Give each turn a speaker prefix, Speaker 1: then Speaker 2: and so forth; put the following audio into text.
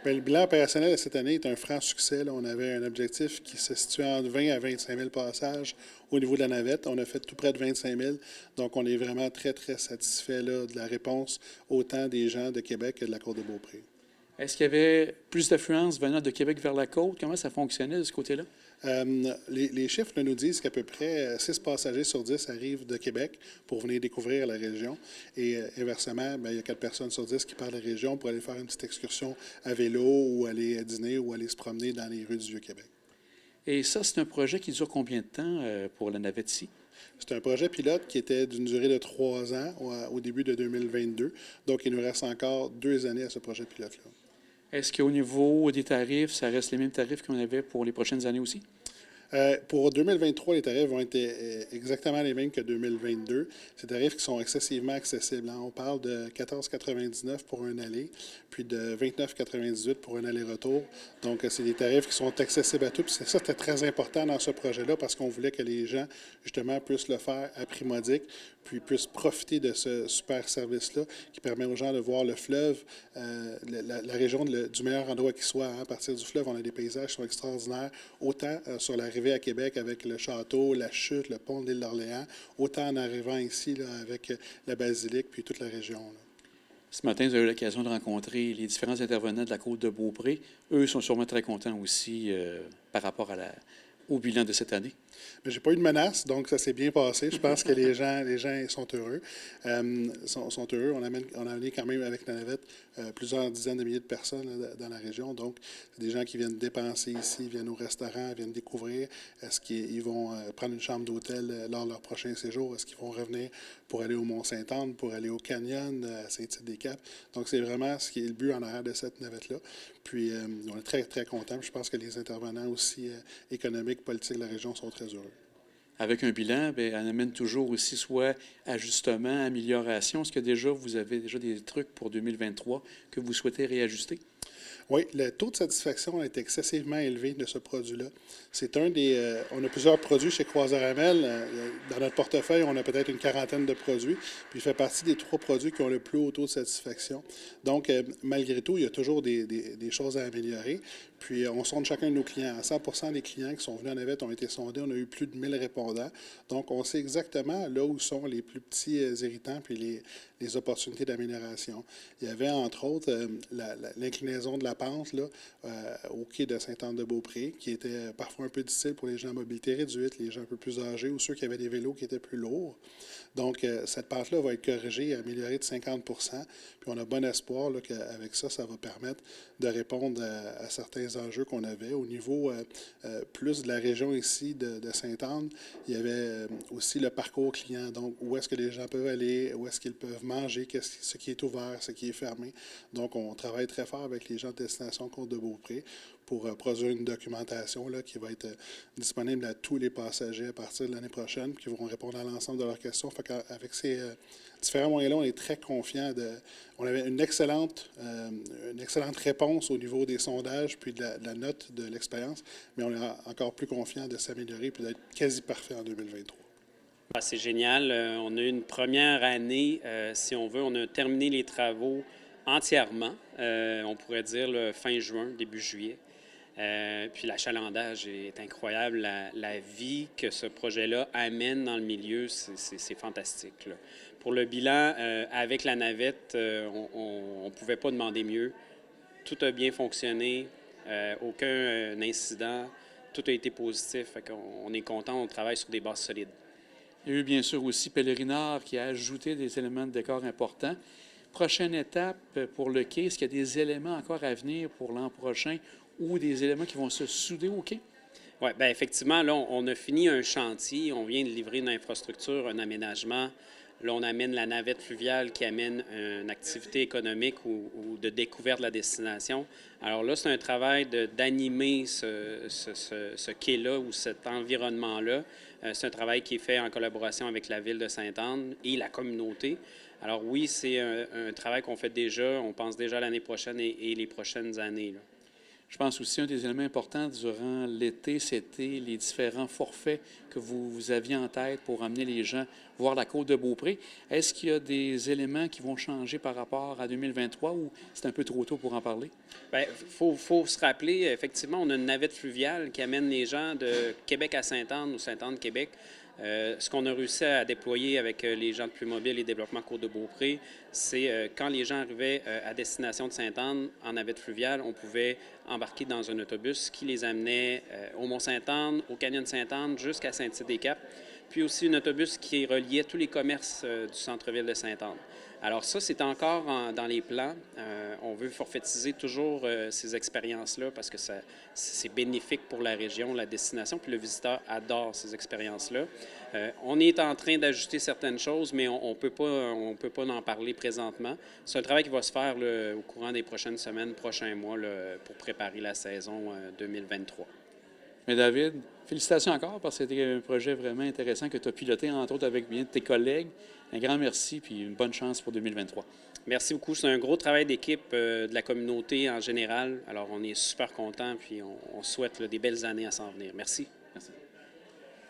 Speaker 1: Bien, le bilan opérationnel de cette année est un franc succès, là. On avait un objectif qui se situait entre 20 à 25 000 passages au niveau de la navette. On a fait tout près de 25 000. Donc, on est vraiment très, très satisfait là, de la réponse autant des gens de Québec que de la Côte-de-Beaupré.
Speaker 2: Est-ce qu'il y avait plus d'affluence venant de Québec vers la côte? Comment ça fonctionnait de ce côté-là?
Speaker 1: Les chiffres nous disent qu'à peu près 6 passagers sur 10 arrivent de Québec pour venir découvrir la région. Et inversement, bien, il y a 4 personnes sur 10 qui partent de la région pour aller faire une petite excursion à vélo ou aller dîner ou aller se promener dans les rues du Vieux-Québec.
Speaker 2: Et ça, c'est un projet qui dure combien de temps pour la navette ici?
Speaker 1: C'est un projet pilote qui était d'une durée de 3 ans au début de 2022. Donc, il nous reste encore 2 années à ce projet pilote-là.
Speaker 2: Est-ce qu'au niveau des tarifs, ça reste les mêmes tarifs qu'on avait pour les prochaines années aussi?
Speaker 1: Pour 2023, les tarifs vont être exactement les mêmes que 2022. Ces tarifs qui sont excessivement accessibles, hein. On parle de 14,99 pour un aller, puis de 29,98 pour un aller-retour. Donc, c'est des tarifs qui sont accessibles à tous. Puis ça, c'était très important dans ce projet-là parce qu'on voulait que les gens, justement, puissent le faire à prix modique, puis puissent profiter de ce super service-là qui permet aux gens de voir le fleuve, la région du meilleur endroit qui soit. Hein. À partir du fleuve, on a des paysages qui sont extraordinaires, autant sur la rive à Québec avec le château, la chute, le pont de l'île d'Orléans, autant en arrivant ici là, avec la basilique puis toute la région. Là.
Speaker 2: Ce matin, vous avez eu l'occasion de rencontrer les différents intervenants de la Côte-de-Beaupré. Eux sont sûrement très contents aussi par rapport au bilan de cette année.
Speaker 1: Je n'ai pas eu de menace, donc ça s'est bien passé. Je pense que les gens sont heureux. Sont heureux. On a amené quand même avec la navette plusieurs dizaines de milliers de personnes là, dans la région. Donc, c'est des gens qui viennent dépenser ici, viennent au restaurant, viennent découvrir. Est-ce qu'ils vont prendre une chambre d'hôtel lors de leur prochain séjour? Est-ce qu'ils vont revenir pour aller au Mont-Sainte-Anne, pour aller au Canyon, à Saint-Tite-des-Caps? Donc, c'est vraiment ce qui est le but en arrière de cette navette-là. Puis, on est très, très contents. Je pense que les intervenants aussi économiques, politiques de la région sont très heureux.
Speaker 2: Avec un bilan, bien, on amène toujours aussi soit ajustement, amélioration. Est-ce que déjà vous avez déjà des trucs pour 2023 que vous souhaitez réajuster?
Speaker 1: Oui, le taux de satisfaction est excessivement élevé de ce produit-là. C'est un des. On a plusieurs produits chez Croisière Amel. Dans notre portefeuille, on a peut-être une quarantaine de produits. Puis il fait partie des 3 produits qui ont le plus haut taux de satisfaction. Donc, malgré tout, il y a toujours des choses à améliorer. Puis, on sonde chacun de nos clients. À 100 des clients qui sont venus en navette ont été sondés. On a eu plus de 1000 répondants. Donc, on sait exactement là où sont les plus petits irritants puis les opportunités d'amélioration. Il y avait, entre autres, l'inclinaison de la pente là, au quai de Sainte-Anne-de-Beaupré, qui était parfois un peu difficile pour les gens à mobilité réduite, les gens un peu plus âgés ou ceux qui avaient des vélos qui étaient plus lourds. Donc, cette pente-là va être corrigée et améliorée de 50 Puis, on a bon espoir là, qu'avec ça, ça va permettre de répondre à certains enjeux qu'on avait. Au niveau plus de la région ici de Sainte-Anne, il y avait aussi le parcours client. Donc, où est-ce que les gens peuvent aller, où est-ce qu'ils peuvent manger, ce qui est ouvert, ce qui est fermé. Donc, on travaille très fort avec les gens de Destination Côte-de-Beaupré pour produire une documentation là, qui va être disponible à tous les passagers à partir de l'année prochaine, puis qui vont répondre à l'ensemble de leurs questions. Fait qu'avec ces différents moyens-là, on est très confiant. On avait une excellente réponse au niveau des sondages puis de la note de l'expérience, mais on est encore plus confiant de s'améliorer puis d'être quasi parfait en 2023.
Speaker 3: Ah, c'est génial. On a eu une première année, si on veut, on a terminé les travaux entièrement, on pourrait dire le fin juin, début juillet. Puis l'achalandage est incroyable. La vie que ce projet-là amène dans le milieu, c'est fantastique. Là. Pour le bilan, avec la navette, on ne pouvait pas demander mieux. Tout a bien fonctionné, aucun incident, tout a été positif. Fait qu'on est content, on travaille sur des bases solides.
Speaker 2: Il y a eu bien sûr aussi Pèlerinard qui a ajouté des éléments de décor importants. Prochaine étape pour le quai, est-ce qu'il y a des éléments encore à venir pour l'an prochain ou des éléments qui vont se souder au quai?
Speaker 3: Oui, bien effectivement, là, on a fini un chantier, on vient de livrer une infrastructure, un aménagement. Là, on amène la navette fluviale qui amène une activité économique ou de découverte de la destination. Alors là, c'est un travail d'animer ce quai-là ou cet environnement-là. C'est un travail qui est fait en collaboration avec la Ville de Sainte-Anne et la communauté. Alors oui, c'est un travail qu'on fait déjà, on pense déjà à l'année prochaine et les prochaines années. Là.
Speaker 2: Je pense aussi un des éléments importants durant l'été, c'était les différents forfaits que vous aviez en tête pour amener les gens voir la côte de Beaupré. Est-ce qu'il y a des éléments qui vont changer par rapport à 2023 ou c'est un peu trop tôt pour en parler?
Speaker 3: Bien, faut se rappeler, effectivement, on a une navette fluviale qui amène les gens de Québec à Sainte-Anne ou Sainte-Anne-Québec. Ce qu'on a réussi à déployer avec les gens de Plus Mobile et Développement Côte-de-Beaupré, c'est quand les gens arrivaient à destination de Sainte-Anne en navette fluviale, on pouvait embarquer dans un autobus qui les amenait au Mont-Sainte-Anne, au Canyon de Sainte-Anne, jusqu'à Saint-Tite-des-Caps, puis aussi un autobus qui reliait tous les commerces du centre-ville de Sainte-Anne. Alors ça, c'est encore dans les plans. On veut forfaitiser toujours ces expériences-là parce que c'est bénéfique pour la région, la destination, puis le visiteur adore ces expériences-là. On est en train d'ajuster certaines choses, mais on peut pas en parler présentement. C'est un travail qui va se faire là, au courant des prochaines semaines, prochains mois, là, pour préparer la saison 2023.
Speaker 2: Mais David, félicitations encore parce que c'était un projet vraiment intéressant que tu as piloté, entre autres, avec bien de tes collègues. Un grand merci puis une bonne chance pour 2023.
Speaker 3: Merci beaucoup. C'est un gros travail d'équipe de la communauté en général. Alors, on est super contents puis on souhaite là, des belles années à s'en venir. Merci.
Speaker 2: Merci.